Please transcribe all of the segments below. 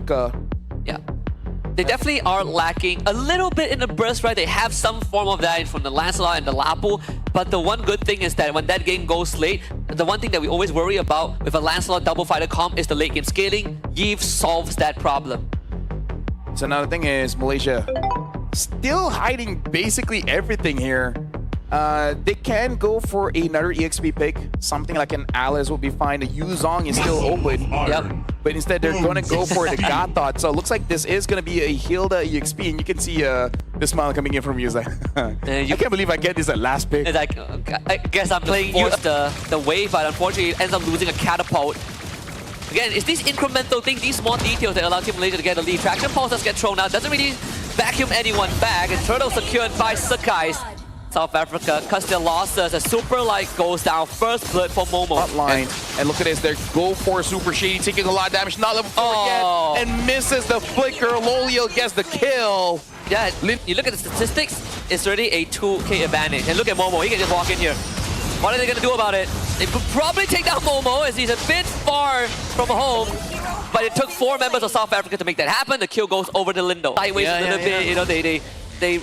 Africa. Yeah. They definitely are lacking a little bit in the burst, right? They have some form of that from the Lancelot and the Lapu, but the one good thing is that when that game goes late, the one thing that we always worry about with a Lancelot double fighter comp is the late game scaling. Yves solves that problem. So another thing is Malaysia still hiding basically everything here. They can go for another EXP pick. Something like an Alice would be fine. The Yuzong is still open. Yep. But instead, they're going to go for the Gatot. So it looks like this is going to be a Hilda EXP. And you can see the smile coming in from Yuza. I can't believe I get this at last pick. It's like, I guess I'm playing the wave, but unfortunately it ends up losing a catapult. Again, it's these incremental things, these small details that allow Team Malaysia to get the lead. Traction pulses get thrown out. Doesn't really vacuum anyone back. And Turtle secured by Sakai's. South Africa cuts their losses as Super Light goes down. First blood for Momo. Frontline. And look at this, they go for Super Shady, taking a lot of damage. Not level 4 yet. And misses the flicker. Lolio gets the kill. Yeah, you look at the statistics, it's already a 2k advantage. And look at Momo, he can just walk in here. What are they going to do about it? They could probably take down Momo as he's a bit far from home. But it took 4 members of South Africa to make that happen. The kill goes over to Lindo. Sideways a little bit, you know, they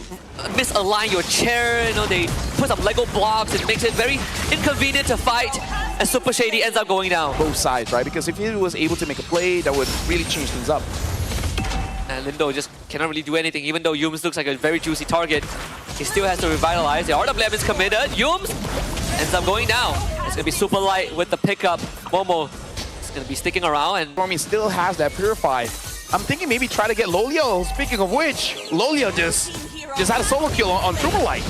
misalign your chair, you know, they put some Lego blocks. It makes it very inconvenient to fight. And Super Shady ends up going down. Both sides, right? Because if he was able to make a play, that would really change things up. And Lindo just cannot really do anything, even though Yums looks like a very juicy target. He still has to revitalize. The RWM is committed. Yums ends up going down. It's going to be Super Light with the pickup. Momo is going to be sticking around. And Stormy still has that Purify. I'm thinking maybe try to get Lolio. Speaking of which, Lolio just had a solo kill on Super Light.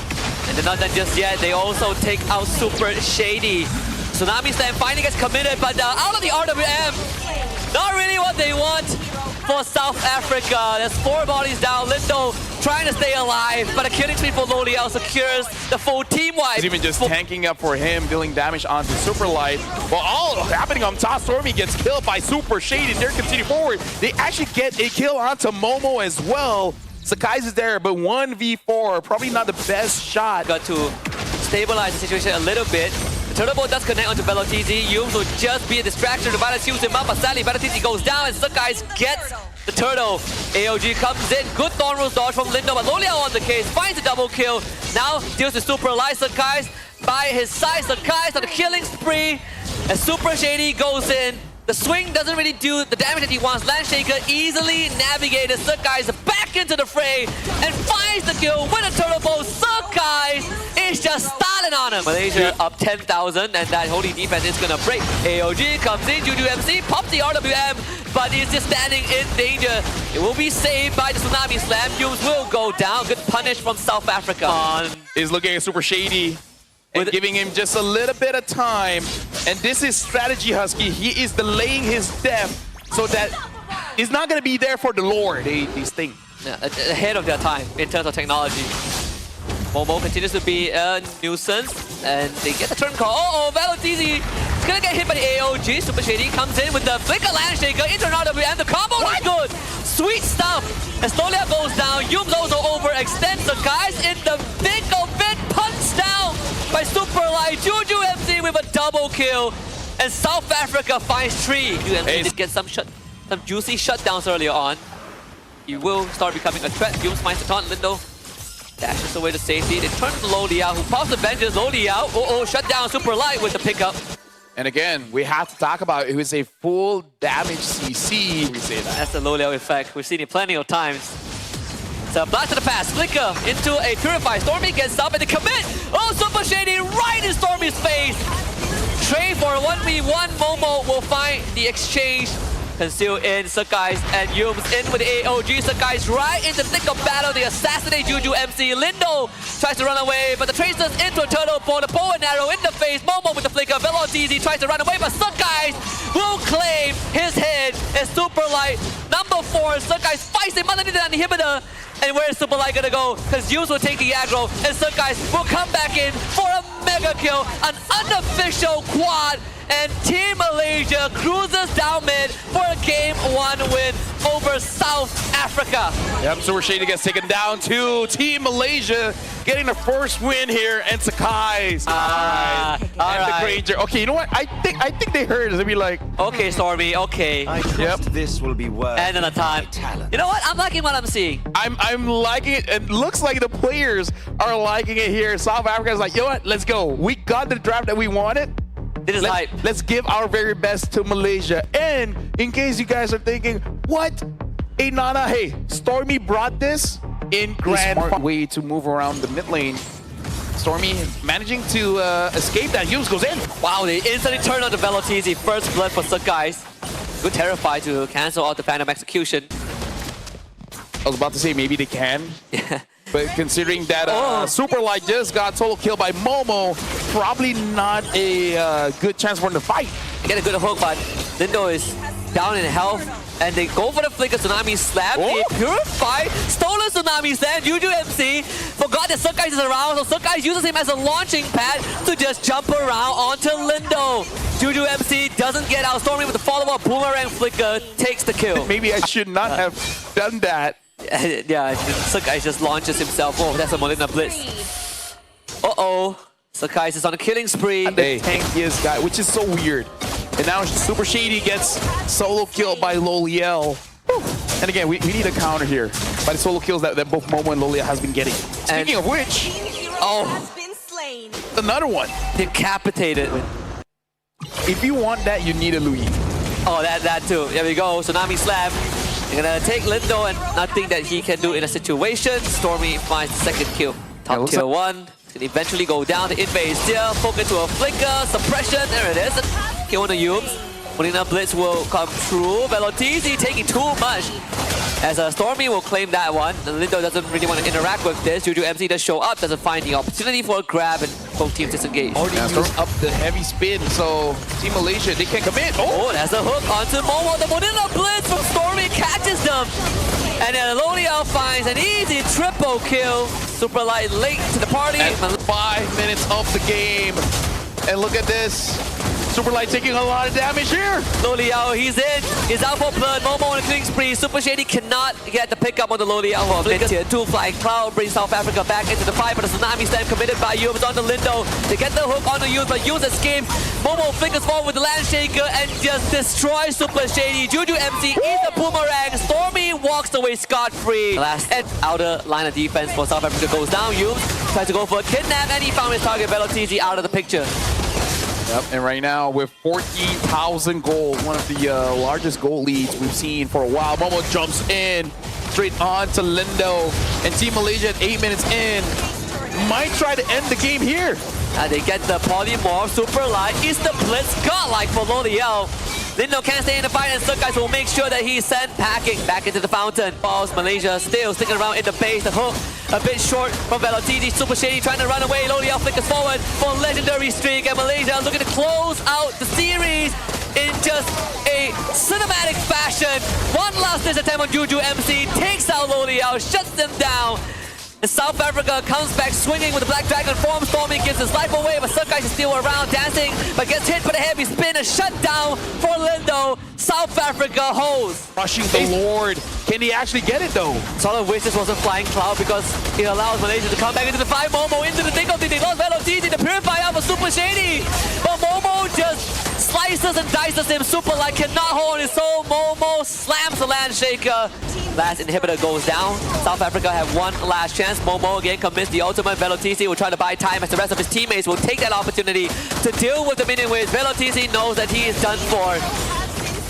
And they're not done just yet. They also take out Super Shady. Tsunami Slam finally gets committed, but out of the RWM. Not really what they want for South Africa. There's 4 bodies down. Lindo trying to stay alive, but a killing spree for Loliao secures the full team wipe. He's even just tanking up for him, dealing damage onto Super Light. Well, all happening on top. Stormy gets killed by Super Shady. They're continuing forward. They actually get a kill onto Momo as well. Sakai's is there, but 1v4, probably not the best shot. Got to stabilize the situation a little bit. The turtle ball does connect onto Velotizi. Yums will just be a distraction. Violet shoots him up, but sadly Velotizi goes down and Sakai's gets the turtle. AOG comes in. Good Thorn Rose dodge from Lindo, but Loliao on the case finds a double kill. Now deals with Super Light. Sakai's by his side. Sakai's on the killing spree. And Super Shady goes in. The swing doesn't really do the damage that he wants. Landshaker easily navigated. Sakai's back into the fray and finds the kill with a turtle bow. Sakai is just styling on him. Malaysia up 10,000 and that holy defense is gonna break. AOG comes in, Juju MC pops the RWM, but he's just standing in danger. It will be saved by the Tsunami Slam. Yums will go down. Good punish from South Africa. Is looking at Super Shady and giving him just a little bit of time. And this is strategy, Husky. He is delaying his death so that he's not going to be there for the lore, these things. Yeah, ahead of their time in terms of technology. Momo continues to be a nuisance, and they get the turn call. Velotizi is going to get hit by the AOG. Super Shady comes in with the Flicker Landshaker into an RWM. The combo is good. Sweet stuff. As Stolia goes down, Yums also overextends the guys in the thick of it. Punch down by Super Light. Juju MC with a double kill. And South Africa finds 3. Juju MC did get some juicy shutdowns earlier on. He will start becoming a threat. Yums finds the taunt. Lindo dashes away to safety. They turn to Loliao, who pops the vengeance. Loliao, shut down Super Light with the pickup. And again, we have to talk about it was a full damage CC. We say that. That's the Loliao effect. We've seen it plenty of times. So blast to the pass, Flicker into a Purify. Stormy gets up and they commit. Oh, Super Shady right in Stormy's face. Trade for 1v1. Momo will find the exchange. Conceal in, Sakai's and Yums in with the AOG. Sakai's right in the thick of battle. They assassinate Juju MC. Lindo tries to run away, but the Tracers into a turtle ball. The bow and arrow in the face. Momo with the flicker. Velotizi tries to run away, but Sakai's will claim his head as Super Light. Number 4, Sakai's fights him underneath the inhibitor. And where is Super Light gonna go? Because Yums will take the aggro, and Sakai's will come back in for a mega kill. An unofficial quad. And Team Malaysia cruises down mid for a Game 1 win. over South Africa. Yep, Super Shady gets taken down to Team Malaysia, getting the first win here, and Sakai's. All And right. the Granger. Okay, you know what? I think they heard it. They'll be like, Okay, Stormy, okay. I trust this will be worth And another time. my talent. You know what? I'm liking what I'm seeing. I'm liking it. It looks like the players are liking it here. South Africa's like, you know what? Let's go. We got the draft that we wanted. This is hype. Let's give our very best to Malaysia. And in case you guys are thinking, what? Hey, Nana, hey, Stormy brought this in grand smart way to move around the mid lane. Stormy managing to escape that. Yums goes in. Wow, they instantly turn on the Velotizi. First blood for Sakai's. Good terrified to cancel out the Phantom Execution. I was about to say maybe they can. Yeah. But considering that Super Light just got solo killed by Momo, probably not a good chance for him to fight. Get a good hook, but Lindo is down in health. And they go for the flicker Tsunami Slam. They purify, stolen Tsunami Slam. Juju MC forgot that Sakai is around, so Sakai uses him as a launching pad to just jump around onto Lindo. Juju MC doesn't get out. Stormy with the follow-up boomerang flicker takes the kill. Maybe I should not have done that. Yeah, Sakai just launches himself. Oh, that's a Molina Blitz. Uh-oh. Sakai is on a killing spree. The tankiest guy, which is so weird. And now Super Shady gets solo killed by Loliel. And again, we need a counter here by the solo kills that both Momo and Loliel has been getting. Speaking of which, another one. Decapitated. If you want that, you need a Louis. Oh, that too. There we go. Tsunami Slam. They're gonna take Lindo and nothing that he can do in a situation. Stormy finds the second kill. Top tier 1. Can eventually go down to invade here. Focus to a flicker. Suppression. There it is. Kill on the Yums. Molina Blitz will come through. Velotizi taking too much. As Stormy will claim that one. And Lindo doesn't really want to interact with this. Juju MC does show up. Doesn't find the opportunity for a grab and both teams disengage. Already used up the heavy spin, so Team Malaysia, they can't commit. Oh, that's a hook onto Momo. The Molina Blitz from Stormy catches them. And then Loliel finds an easy triple kill. Super Light late to the party. And 5 minutes of the game. And look at this. Super Light taking a lot of damage here. Loliel, he's in. He's out for blood. Momo on a killing spree. Super Shady cannot get the pickup on the Loliel. Tier 2 Flying Cloud brings South Africa back into the fight, but a Tsunami Slam committed by Yums on the Lindo. They get the hook on the Yums, but Yums escapes. Momo flickers forward with the Land Shaker and just destroys Super Shady. Juju MC eats the boomerang. Stormy walks away scot-free. Last and outer line of defense for South Africa goes down. Yums tries to go for a kidnap, and he found his target, Velotizi, out of the picture. Yep, and right now with 14,000 gold, one of the largest gold leads we've seen for a while. Momo jumps in straight on to Lindo, and Team Malaysia at 8 minutes in might try to end the game here. They get the polymorph, Super Light, is the blitz, godlike for Loliel. Lindo can't stay in the fight, and Sakai will make sure that he's sent packing back into the fountain. Balls, Malaysia still sticking around in the base. The hook a bit short from Velotizi. Super Shady trying to run away. Loliel flickers forward for a legendary streak, and Malaysia looking to close out the series in just a cinematic fashion. One last ditch attempt on Juju MC, takes out Loliel, shuts them down. And South Africa comes back swinging with the Black Dragon form. Stormy gives his life away, but Sakai is still around dancing, but gets hit for the heavy spin. A shutdown for Lindo. South Africa holds. Rushing the Lord. Can he actually get it though? Solid wish this wasn't Flying Cloud because it allows Malaysia to come back into the fight. Momo into the thick of it. They lost Velotizi to purify out for Super Shady. But Momo just slices and dices him. Super Light cannot hold his soul. Momo slams the Land Shaker. Last inhibitor goes down. South Africa have one last chance. Momo again commits the ultimate. Velotizi will try to buy time as the rest of his teammates will take that opportunity to deal with the minion waves. Velotizi knows that he is done for.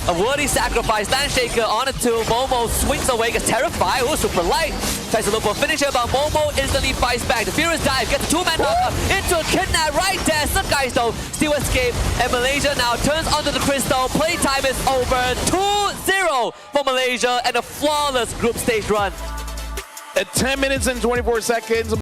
A worthy sacrifice. Land Shaker on it too. Momo swings away, gets terrified. Oh, Super Light tries to look for a finisher, but Momo instantly fights back. The Furious Dive gets a two-man knockup into a kidnap right there. Some guys though still escape, and Malaysia now turns onto the crystal. Playtime is over. 2-0 for Malaysia and a flawless group stage run. At 10 minutes and 24 seconds.